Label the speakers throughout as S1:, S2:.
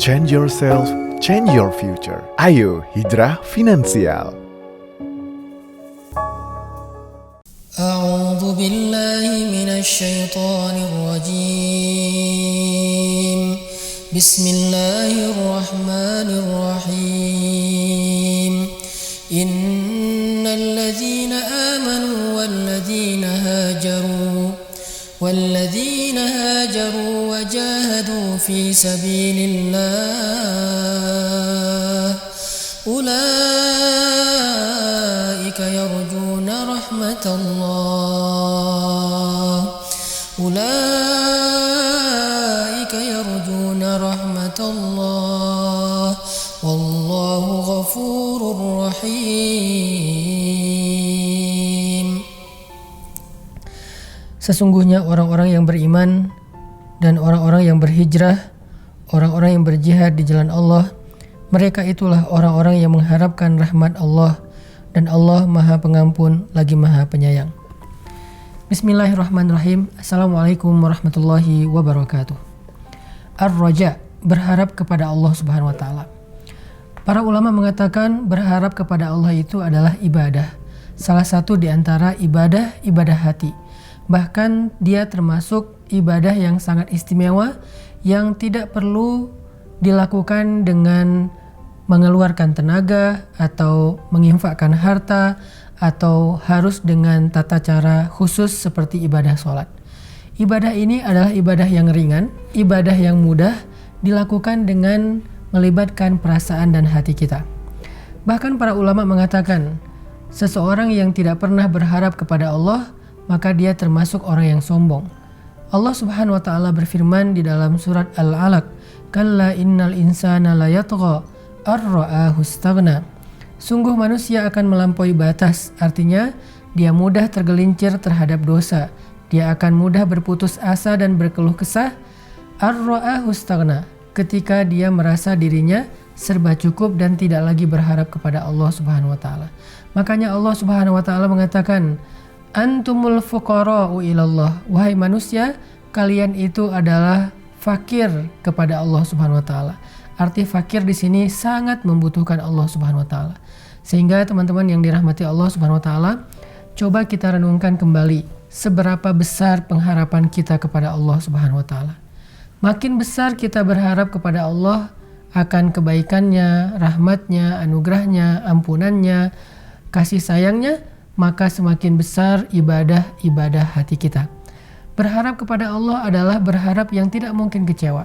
S1: Change yourself, change your future. Ayo Hijrah Finansial.
S2: أعوذ بالله من الشيطان الرجيم بسم الله الرحمن الرحيم إن الذين آمنوا والذين هاجروا وجاهدوا في سبيل الله أولئك يرجون رحمة الله والله غفور رحيم. Sesungguhnya orang-orang yang beriman dan orang-orang yang berhijrah, orang-orang yang berjihad di jalan Allah, mereka itulah orang-orang yang mengharapkan rahmat Allah, dan Allah Maha Pengampun lagi Maha Penyayang. Bismillahirrahmanirrahim. Assalamualaikum warahmatullahi wabarakatuh. Ar-Raja, berharap kepada Allah Subhanahu wa taala. Para ulama mengatakan berharap kepada Allah itu adalah ibadah. Salah satu di antara ibadah hati. Bahkan dia termasuk ibadah yang sangat istimewa yang tidak perlu dilakukan dengan mengeluarkan tenaga atau menginfakkan harta atau harus dengan tata cara khusus seperti ibadah sholat. Ibadah ini adalah ibadah yang ringan, ibadah yang mudah dilakukan dengan melibatkan perasaan dan hati kita. Bahkan para ulama mengatakan seseorang yang tidak pernah berharap kepada Allah, maka dia termasuk orang yang sombong. Allah Subhanahu wa taala berfirman di dalam surat Al-Alaq, "Kalla innal insana layatgha ar-ra'ahu istaghna." Sungguh manusia akan melampaui batas, artinya dia mudah tergelincir terhadap dosa. Dia akan mudah berputus asa dan berkeluh kesah. Ar-ra'ahu istaghna, ketika dia merasa dirinya serba cukup dan tidak lagi berharap kepada Allah Subhanahu wa taala. Makanya Allah Subhanahu wa taala mengatakan, "Antumul fuqara'u ilallah." Wahai manusia, kalian itu adalah fakir kepada Allah Subhanahu wa taala. Arti fakir di sini sangat membutuhkan Allah Subhanahu wa taala. Sehingga teman-teman yang dirahmati Allah Subhanahu wa taala, coba kita renungkan kembali seberapa besar pengharapan kita kepada Allah Subhanahu wa taala. Makin besar kita berharap kepada Allah akan kebaikannya, rahmatnya, anugerahnya, ampunannya, kasih sayangnya, maka semakin besar ibadah hati kita. Berharap kepada Allah adalah berharap yang tidak mungkin kecewa.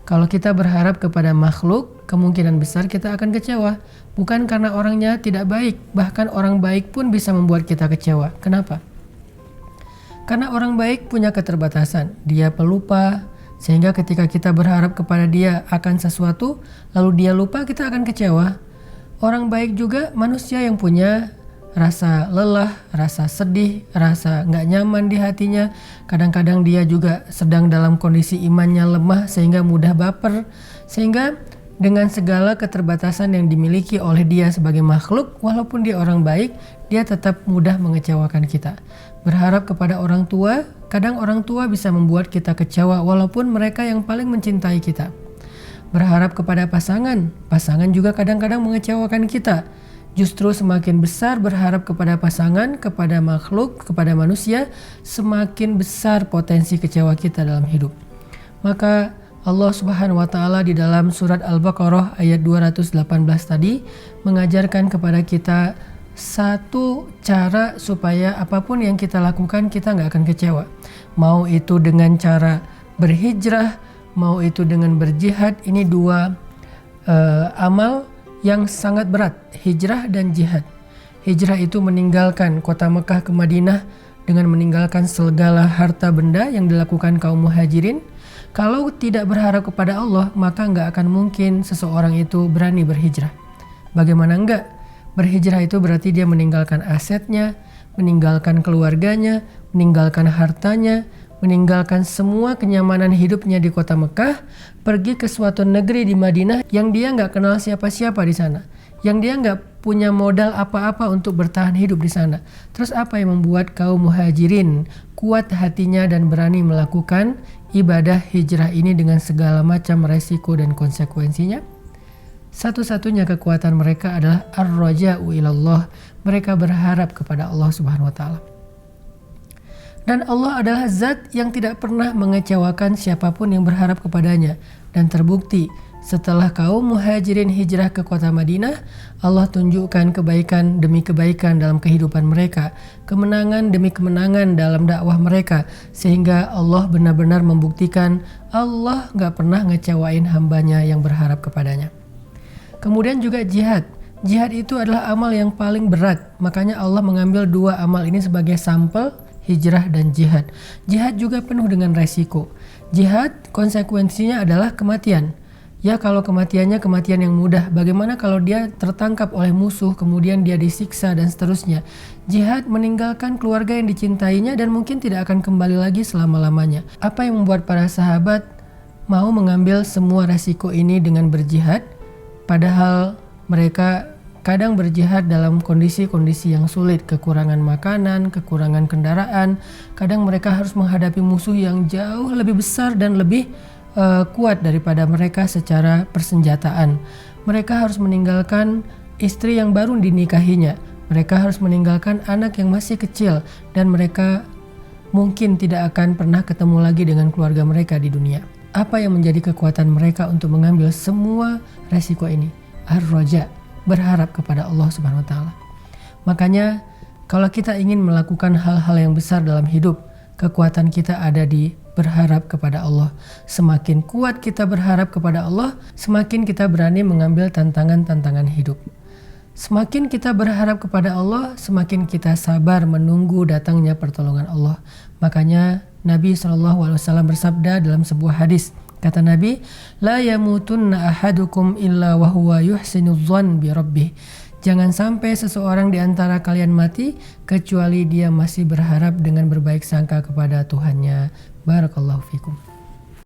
S2: Kalau kita berharap kepada makhluk, kemungkinan besar kita akan kecewa. Bukan karena orangnya tidak baik, bahkan orang baik pun bisa membuat kita kecewa. Kenapa? Karena orang baik punya keterbatasan, dia pelupa, sehingga ketika kita berharap kepada dia akan sesuatu, lalu dia lupa, kita akan kecewa. Orang baik juga manusia yang punya rasa lelah, rasa sedih, rasa gak nyaman di hatinya. Kadang-kadang dia juga sedang dalam kondisi imannya lemah sehingga mudah baper. Sehingga dengan segala keterbatasan yang dimiliki oleh dia sebagai makhluk, walaupun dia orang baik, dia tetap mudah mengecewakan kita. Berharap kepada orang tua, kadang orang tua bisa membuat kita kecewa walaupun mereka yang paling mencintai kita. Berharap kepada pasangan juga kadang-kadang mengecewakan kita. Justru semakin besar berharap kepada pasangan, kepada makhluk, kepada manusia, semakin besar potensi kecewa kita dalam hidup. Maka Allah Subhanahu wa taala di dalam surat Al-Baqarah ayat 218 tadi mengajarkan kepada kita satu cara supaya apapun yang kita lakukan kita gak akan kecewa. Mau itu dengan cara berhijrah, mau itu dengan berjihad, ini dua amal yang sangat berat, hijrah dan jihad. Hijrah itu meninggalkan kota Mekah ke Madinah dengan meninggalkan segala harta benda yang dilakukan kaum muhajirin. Kalau tidak berharap kepada Allah, maka nggak akan mungkin seseorang itu berani berhijrah. Bagaimana enggak? Berhijrah itu berarti dia meninggalkan asetnya, meninggalkan keluarganya, meninggalkan hartanya, meninggalkan semua kenyamanan hidupnya di kota Mekah, pergi ke suatu negeri di Madinah yang dia nggak kenal siapa-siapa di sana, yang dia nggak punya modal apa-apa untuk bertahan hidup di sana. Terus apa yang membuat kaum muhajirin kuat hatinya dan berani melakukan ibadah hijrah ini dengan segala macam resiko dan konsekuensinya, satu-satunya kekuatan mereka adalah ar-raja'u ilallah. Mereka berharap kepada Allah Subhanahu wa taala. Dan Allah adalah zat yang tidak pernah mengecewakan siapapun yang berharap kepadanya. Dan terbukti setelah kaum muhajirin hijrah ke kota Madinah, Allah tunjukkan kebaikan demi kebaikan dalam kehidupan mereka, kemenangan demi kemenangan dalam dakwah mereka, sehingga Allah benar-benar membuktikan Allah gak pernah ngecewain hambanya yang berharap kepadanya. Kemudian juga jihad. Jihad itu adalah amal yang paling berat, makanya Allah mengambil dua amal ini sebagai sampel, hijrah dan jihad. Jihad juga penuh dengan resiko. Jihad konsekuensinya adalah kematian. Ya, kalau kematiannya kematian yang mudah, bagaimana kalau dia tertangkap oleh musuh, kemudian dia disiksa dan seterusnya. Jihad meninggalkan keluarga yang dicintainya dan mungkin tidak akan kembali lagi selama-lamanya. Apa yang membuat para sahabat mau mengambil semua resiko ini dengan berjihad? Padahal mereka kadang berjihad dalam kondisi-kondisi yang sulit, kekurangan makanan, kekurangan kendaraan. Kadang mereka harus menghadapi musuh yang jauh lebih besar dan lebih kuat daripada mereka secara persenjataan. Mereka harus meninggalkan istri yang baru dinikahinya. Mereka harus meninggalkan anak yang masih kecil dan mereka mungkin tidak akan pernah ketemu lagi dengan keluarga mereka di dunia. Apa yang menjadi kekuatan mereka untuk mengambil semua resiko ini? Ar-raja, berharap kepada Allah Subhanahu wa taala. Makanya kalau kita ingin melakukan hal-hal yang besar dalam hidup, kekuatan kita ada di berharap kepada Allah. Semakin kuat kita berharap kepada Allah, semakin kita berani mengambil tantangan-tantangan hidup. Semakin kita berharap kepada Allah, semakin kita sabar menunggu datangnya pertolongan Allah. Makanya Nabi SAW bersabda dalam sebuah hadis, kata Nabi, la yamutunna ahadukum illa wa huwa yuhsinudz dzan bi rabbih. Jangan sampai seseorang di antara kalian mati kecuali dia masih berharap dengan berbaik sangka kepada Tuhannya. Barakallahu fikum.